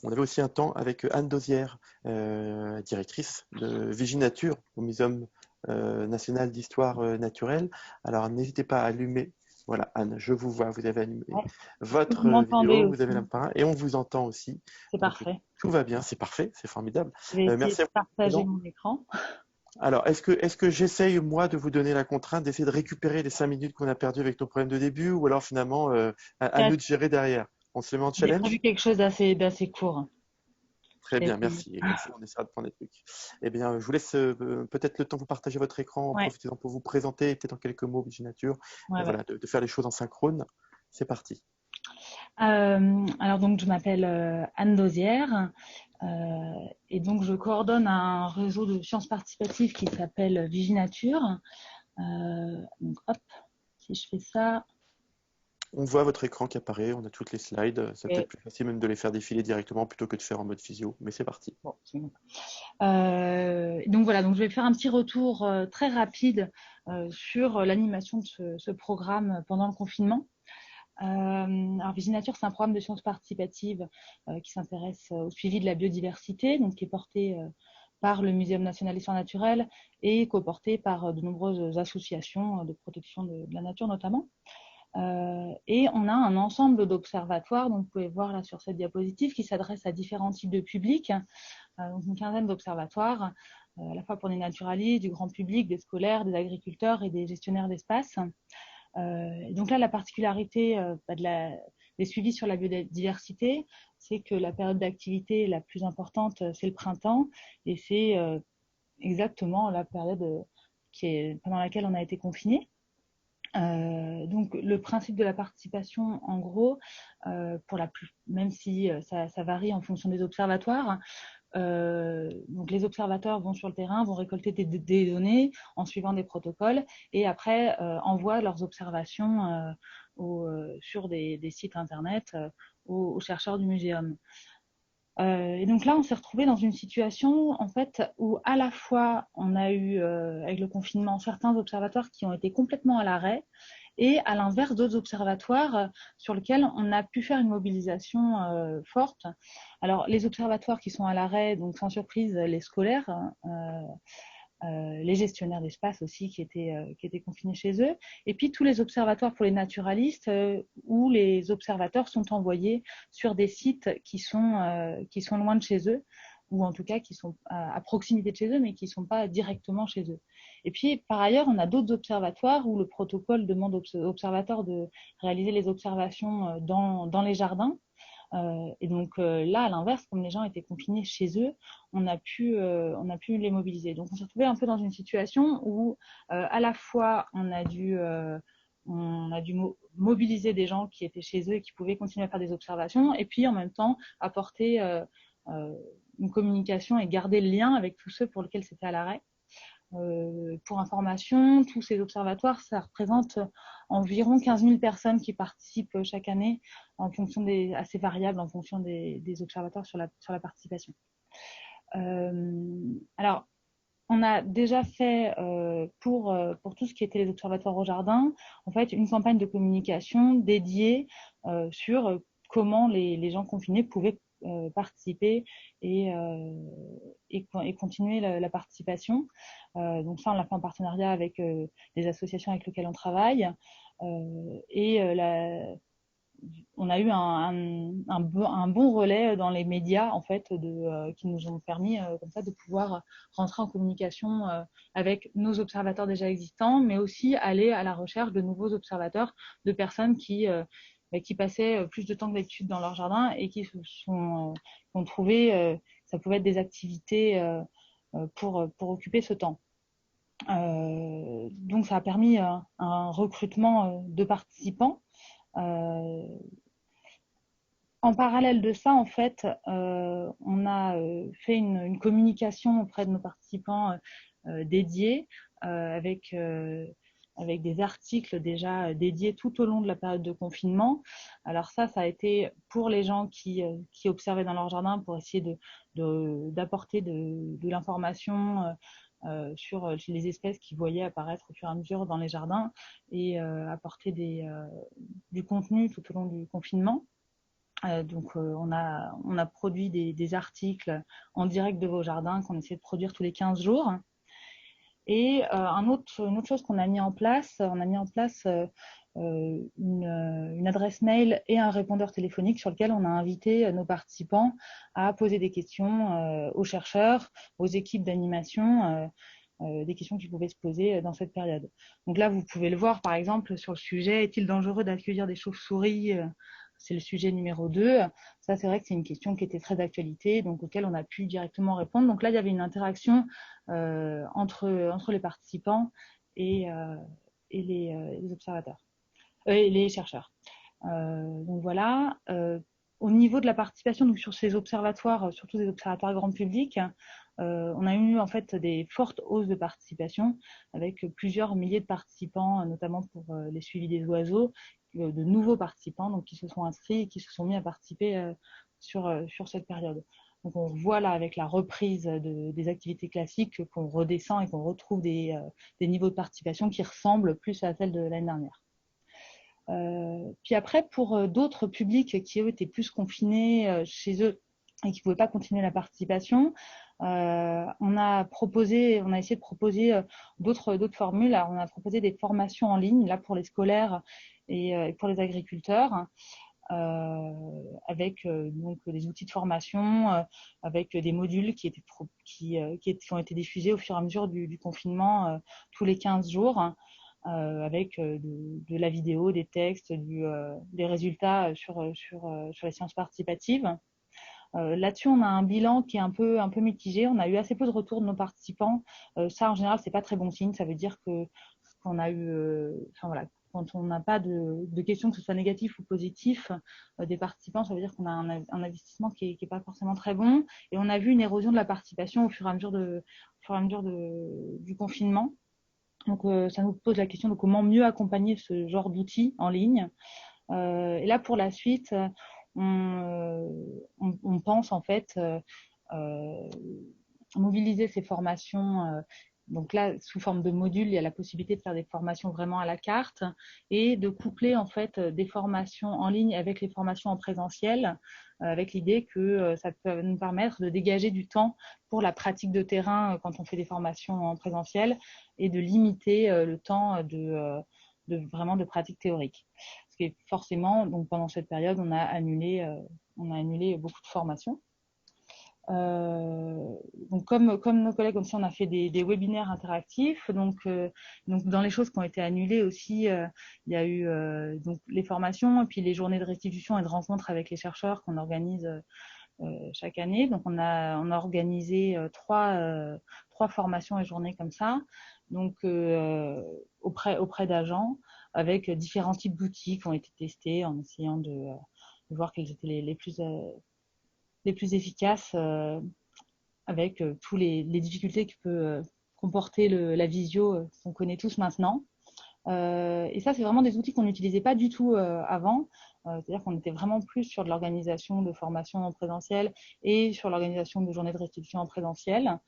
on avait aussi un temps avec Anne Dosière, directrice de Viginature au Muséum national d'histoire naturelle. Alors n'hésitez pas à allumer. Voilà, Anne, je vous vois, vous avez allumé Ouais. Vous votre m'entendez vidéo, vous avez aussi, l'appareil et on vous entend aussi. c'est Donc parfait. tout va bien, c'est parfait, c'est formidable. Je vais essayer Merci de à vous d'être partager présent. mon écran. Alors, est-ce que j'essaye, moi, de vous donner la contrainte d'essayer de récupérer les 5 minutes qu'on a perdues avec nos problèmes de début, ou alors finalement, à nous de gérer derrière? On se les met en J'ai challenge? prévu quelque chose d'assez court. Très Je vais bien, essayer. merci. Et comme ça, on essaiera de prendre des trucs. Eh bien, je vous laisse peut-être le temps de vous partager votre écran, Ouais, profitez-en pour vous présenter, peut-être en quelques mots, Viginature, ouais, ouais. voilà, de faire les choses en synchrone. C'est parti. Alors donc je m'appelle Anne Dosière et donc je coordonne un réseau de sciences participatives qui s'appelle Viginature. Donc hop, si je fais ça, On voit votre écran qui apparaît, on a toutes les slides. C'est peut-être et plus facile même de les faire défiler directement plutôt que de faire en mode visio, mais c'est parti. bon, c'est bon. Donc voilà, donc je vais faire un petit retour très rapide sur l'animation de ce programme pendant le confinement. Alors Viginature, c'est un programme de sciences participatives qui s'intéresse au suivi de la biodiversité, donc qui est porté par le Muséum national d'histoire naturelle et coporté par de nombreuses associations de protection de la nature notamment. Et on a un ensemble d'observatoires, donc vous pouvez voir là sur cette diapositive, qui s'adresse à différents types de publics, donc une quinzaine d'observatoires, à la fois pour des naturalistes, du grand public, des scolaires, des agriculteurs et des gestionnaires d'espace. Et donc là, la particularité des suivis sur la biodiversité, c'est que la période d'activité la plus importante, c'est le printemps, et c'est exactement la période pendant laquelle on a été confiné. Donc le principe de la participation, en gros, même si ça varie en fonction des observatoires, donc les observateurs vont sur le terrain, vont récolter des données en suivant des protocoles et après envoient leurs observations sur des sites internet aux chercheurs du muséum. Et donc là, on s'est retrouvé dans une situation en fait où à la fois on a eu avec le confinement certains observatoires qui ont été complètement à l'arrêt et à l'inverse d'autres observatoires sur lesquels on a pu faire une mobilisation forte. Alors les observatoires qui sont à l'arrêt, donc sans surprise les scolaires, les gestionnaires d'espace aussi qui étaient confinés chez eux, et puis tous les observatoires pour les naturalistes où les observateurs sont envoyés sur des sites qui sont loin de chez eux, ou en tout cas qui sont à proximité de chez eux, mais qui ne sont pas directement chez eux. Et puis, par ailleurs, on a d'autres observatoires où le protocole demande aux observateurs de réaliser les observations dans les jardins. Et donc là, à l'inverse, comme les gens étaient confinés chez eux, on a pu les mobiliser. Donc on s'est retrouvé un peu dans une situation où à la fois on a dû mobiliser des gens qui étaient chez eux et qui pouvaient continuer à faire des observations, et puis en même temps apporter une communication et garder le lien avec tous ceux pour lesquels c'était à l'arrêt. Pour information, tous ces observatoires, ça représente environ 15 000 personnes qui participent chaque année, assez variables en fonction des observatoires sur la participation. Alors, on a déjà fait pour tout ce qui était les observatoires au jardin, en fait, une campagne de communication dédiée sur comment les gens confinés pouvaient participer et, euh, et continuer la participation. Donc ça, on l'a fait en partenariat avec les associations avec lesquelles on travaille. Et on a eu un bon relais dans les médias en fait qui nous ont permis comme ça de pouvoir rentrer en communication avec nos observateurs déjà existants, mais aussi aller à la recherche de nouveaux observateurs, de personnes qui passaient plus de temps que d'habitude dans leur jardin et qui ont trouvé ça pouvait être des activités pour occuper ce temps. Donc ça a permis un recrutement de participants. Euh, En parallèle de ça, en fait, on a fait une communication auprès de nos participants dédiée avec des articles déjà dédiés tout au long de la période de confinement. Alors ça a été pour les gens qui observaient dans leur jardin pour essayer d'apporter de l'information sur les espèces qu'ils voyaient apparaître au fur et à mesure dans les jardins et apporter du contenu tout au long du confinement. On a produit des articles en direct de vos jardins qu'on essaie de produire tous les 15 jours. Et une autre chose qu'on a mis en place, on a mis en place une adresse mail et un répondeur téléphonique sur lequel on a invité nos participants à poser des questions aux chercheurs, aux équipes d'animation, des questions qui pouvaient se poser dans cette période. Donc là, vous pouvez le voir, par exemple, sur le sujet « Est-il dangereux d'accueillir des chauves-souris ?» C'est le sujet numéro 2. Ça, c'est vrai que c'est une question qui était très d'actualité, donc auquel on a pu directement répondre. Donc là, il y avait une interaction entre les participants et les observateurs, et les chercheurs. Donc voilà. Au niveau de la participation, donc sur ces observatoires, surtout des observatoires grand public, on a eu en fait des fortes hausses de participation avec plusieurs milliers de participants, notamment pour les suivis des oiseaux, de nouveaux participants donc, qui se sont inscrits et qui se sont mis à participer sur cette période. Donc on voit là avec la reprise des activités classiques qu'on redescend et qu'on retrouve des niveaux de participation qui ressemblent plus à celles de l'année dernière. Puis après, pour d'autres publics qui eux étaient plus confinés chez eux et qui ne pouvaient pas continuer la participation, on a essayé de proposer d'autres formules. Alors, on a proposé des formations en ligne, là pour les scolaires et pour les agriculteurs, avec donc des outils de formation, avec des modules qui ont été diffusés au fur et à mesure du confinement tous les 15 jours. Avec de la vidéo, des textes, des résultats sur les sciences participatives. Là-dessus, on a un bilan qui est un peu mitigé. On a eu assez peu de retours de nos participants. Ça, en général, c'est pas très bon signe. Ça veut dire qu'on a eu, voilà, quand on n'a pas de questions, que ce soit négatif ou positif, des participants, ça veut dire qu'on a un investissement qui est pas forcément très bon. Et on a vu une érosion de la participation au fur et à mesure du confinement. Donc, ça nous pose la question de comment mieux accompagner ce genre d'outils en ligne. Et là, pour la suite, on pense en fait mobiliser ces formations. Donc là, sous forme de modules, il y a la possibilité de faire des formations vraiment à la carte et de coupler en fait des formations en ligne avec les formations en présentiel, avec l'idée que ça peut nous permettre de dégager du temps pour la pratique de terrain quand on fait des formations en présentiel et de limiter le temps vraiment de pratique théorique. Parce que forcément, donc pendant cette période, on a annulé beaucoup de formations. Donc comme nos collègues aussi, on a fait des webinaires interactifs. Donc dans les choses qui ont été annulées aussi, il y a eu donc les formations et puis les journées de restitution et de rencontres avec les chercheurs qu'on organise chaque année. Donc on a organisé trois formations et journées comme ça. Donc auprès d'agents avec différents types d'outils qui ont été testés en essayant de voir quels étaient les plus efficaces avec toutes les difficultés que peut comporter la visio qu'on connaît tous maintenant. Et ça, c'est vraiment des outils qu'on n'utilisait pas du tout avant. C'est-à-dire qu'on était vraiment plus sur de l'organisation de formation en présentiel et sur l'organisation de journées de restitution en présentiel.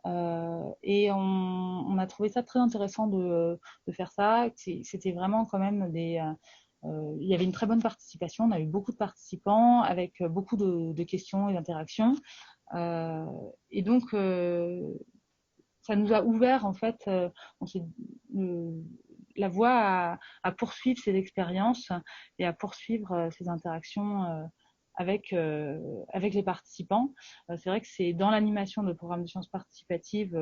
Et on a trouvé ça très intéressant de faire ça. C'était vraiment quand même il y avait une très bonne participation. On a eu beaucoup de participants avec beaucoup de questions et d'interactions. Et donc, ça nous a ouvert en fait la voie à poursuivre ces expériences et à poursuivre ces interactions avec les participants. C'est vrai que c'est dans l'animation de programmes de sciences participatives,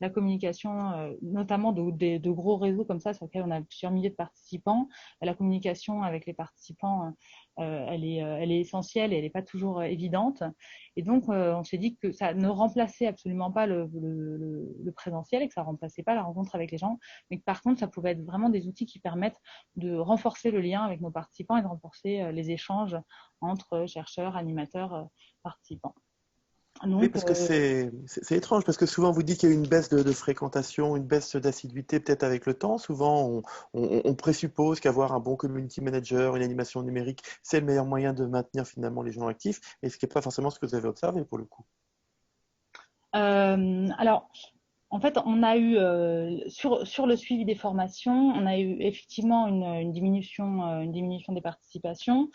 la communication, notamment de gros réseaux comme ça sur lesquels on a plusieurs milliers de participants, la communication avec les participants, elle est essentielle et elle n'est pas toujours évidente. Et donc, on s'est dit que ça ne remplaçait absolument pas le présentiel et que ça ne remplaçait pas la rencontre avec les gens, mais que par contre, ça pouvait être vraiment des outils qui permettent de renforcer le lien avec nos participants et de renforcer les échanges entre chercheurs, animateurs, participants. Oui, Donc, parce que c'est étrange, parce que souvent vous dites qu'il y a eu une baisse de fréquentation, une baisse d'assiduité peut-être avec le temps. Souvent, on présuppose qu'avoir un bon community manager, une animation numérique, c'est le meilleur moyen de maintenir finalement les gens actifs, et ce qui n'est pas forcément ce que vous avez observé pour le coup. Alors, En fait, on a eu sur le suivi des formations, on a eu effectivement une diminution des participations.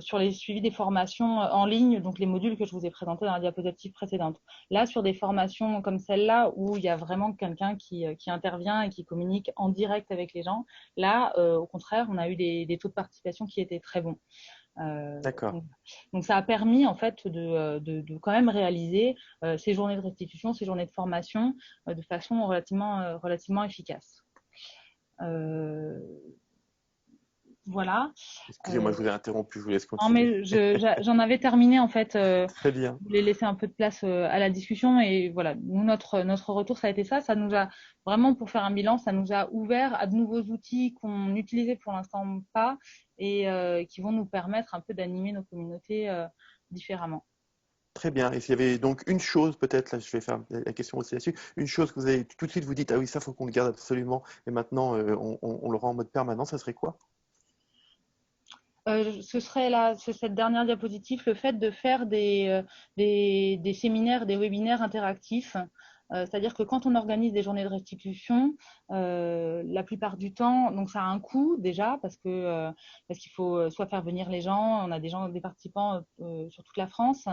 Sur les suivis des formations en ligne, donc les modules que je vous ai présentés dans la diapositive précédente. Là, sur des formations comme celle-là, où il y a vraiment quelqu'un qui intervient et qui communique en direct avec les gens, là, au contraire, on a eu des taux de participation qui étaient très bons. D'accord. Donc, ça a permis en fait de quand même réaliser ces journées de restitution, ces journées de formation de façon relativement efficace. Voilà. Excusez-moi, je vous ai interrompu, je vous laisse Non, continuer. mais j'en avais terminé en fait. Très bien. Je voulais laisser un peu de place à la discussion et voilà. Nous, notre retour, ça a été ça. Ça nous a vraiment, pour faire un bilan, ça nous a ouvert à de nouveaux outils qu'on n'utilisait pour l'instant pas et qui vont nous permettre un peu d'animer nos communautés différemment. Très bien. Et s'il y avait donc une chose, peut-être, là je vais faire la question aussi là-dessus, une chose que vous avez tout de suite vous dites, ah oui, ça faut qu'on le garde absolument, et maintenant on le rend en mode permanent, ça serait quoi? Ce serait là, c'est cette dernière diapositive, le fait de faire des séminaires, des webinaires interactifs. C'est-à-dire que quand on organise des journées de restitution, la plupart du temps, donc ça a un coût déjà parce qu'il faut soit faire venir les gens, on a des participants sur toute la France,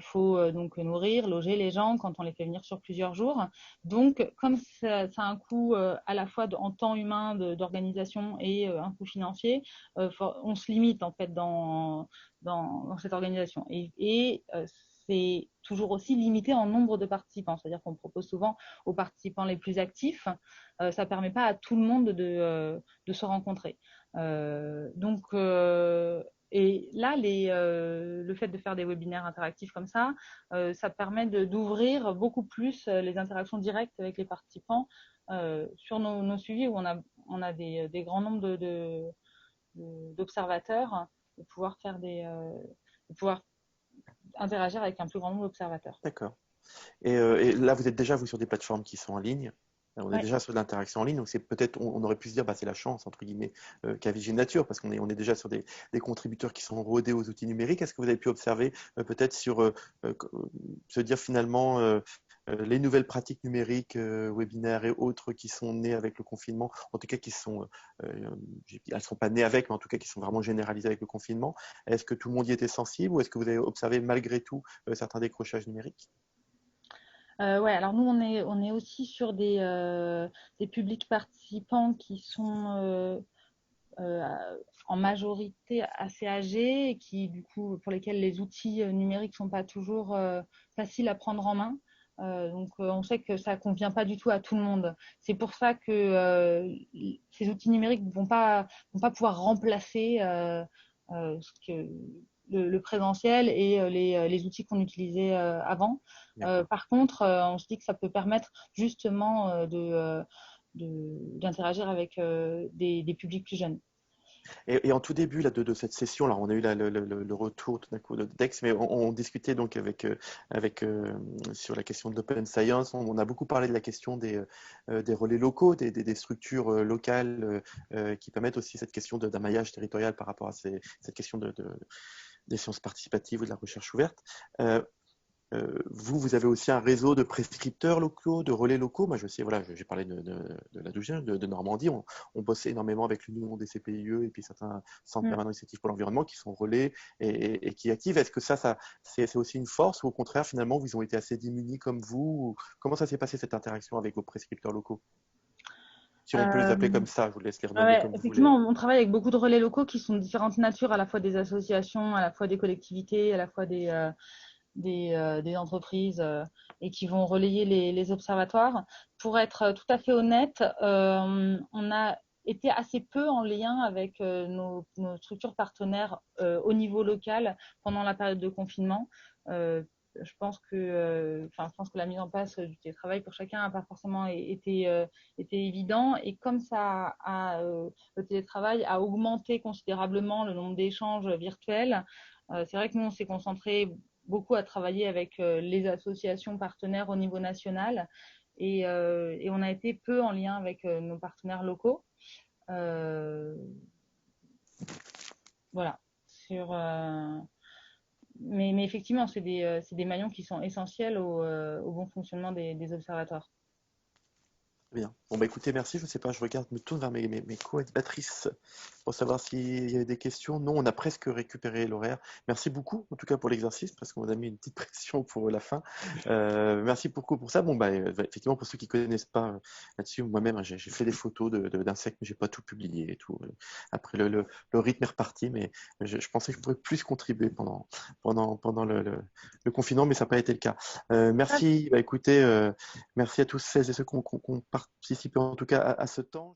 faut donc nourrir, loger les gens quand on les fait venir sur plusieurs jours. Donc comme ça a un coût à la fois en temps humain d'organisation et un coût financier, on se limite en fait dans cette organisation. C'est toujours aussi limité en nombre de participants, c'est-à-dire qu'on propose souvent aux participants les plus actifs. Ça ne permet pas à tout le monde de se rencontrer. Et là, le fait de faire des webinaires interactifs comme ça permet d'ouvrir beaucoup plus les interactions directes avec les participants sur nos suivis où on a des grands nombres d'observateurs, de pouvoir interagir avec un plus grand nombre d'observateurs. D'accord. Et là, vous êtes déjà, vous, sur des plateformes qui sont en ligne. On est Ouais. déjà sur de l'interaction en ligne, donc c'est peut-être, on aurait pu se dire, bah, c'est la chance, entre guillemets, qu'a Viginature, parce qu'on est déjà sur des contributeurs qui sont rodés aux outils numériques. Est-ce que vous avez pu observer peut-être sur se dire finalement les nouvelles pratiques numériques, webinaires et autres qui sont nées avec le confinement, en tout cas elles sont pas nées avec, mais en tout cas qui sont vraiment généralisées avec le confinement. Est-ce que tout le monde y était sensible ou est-ce que vous avez observé malgré tout certains décrochages numériques? Ouais, alors nous, on est aussi sur des publics participants qui sont euh, en majorité assez âgés et qui, du coup, pour lesquels les outils numériques sont pas toujours faciles à prendre en main. On sait que ça convient pas du tout à tout le monde. C'est pour ça que ces outils numériques vont pas pouvoir remplacer ce que le présentiel et les outils qu'on utilisait avant. Par contre, on se dit que ça peut permettre justement d'interagir avec des publics plus jeunes. Et en tout début là, de cette session, là, on a eu le retour tout d'un coup de Dex, mais on discutait donc sur la question de l'open science. On a beaucoup parlé de la question des relais locaux, des structures locales qui permettent aussi cette question d'un maillage territorial par rapport à cette question des sciences participatives ou de la recherche ouverte. Vous avez aussi un réseau de prescripteurs locaux, de relais locaux. Moi, je sais, voilà, j'ai parlé de la Douzième, de Normandie. On bossait énormément avec l'Union des CPIE et puis certains centres permanents d'initiative pour l'environnement qui sont relais et qui activent. Est-ce que c'est aussi une force ou au contraire, finalement, ils ont été assez démunis comme vous? Comment ça s'est passé cette interaction avec vos prescripteurs locaux? Si on peut les appeler comme ça, je vous laisse les renommer Ouais, comme vous effectivement, voulez. on travaille avec beaucoup de relais locaux qui sont de différentes natures, à la fois des associations, à la fois des collectivités, à la fois des entreprises et qui vont relayer les observatoires. Pour être tout à fait honnête, on a été assez peu en lien avec nos structures partenaires au niveau local pendant la période de confinement. Je pense que la mise en place du télétravail pour chacun n'a pas forcément été évident. Et comme le télétravail a augmenté considérablement le nombre d'échanges virtuels, c'est vrai que nous, on s'est concentré beaucoup à travailler avec les associations partenaires au niveau national et on a été peu en lien avec nos partenaires locaux. Euh, voilà. Sur, mais effectivement, c'est des maillons qui sont essentiels au bon fonctionnement des observatoires. Bien. Bon, bah écoutez, merci. Je ne sais pas, je regarde, me tourne vers mes co-animatrices pour savoir s'il y avait des questions. Non, on a presque récupéré l'horaire. Merci beaucoup, en tout cas, pour l'exercice, parce qu'on a mis une petite pression pour la fin. Merci beaucoup pour ça. Bon, bah, effectivement, pour ceux qui ne connaissent pas là-dessus, moi-même, j'ai fait des photos d'insectes, mais je n'ai pas tout publié et tout. Après, le rythme est reparti, mais je pensais que je pourrais plus contribuer pendant le confinement, mais ça n'a pas été le cas. Merci. Bah, écoutez, merci à tous celles et ceux qui ont participé en tout cas à ce temps.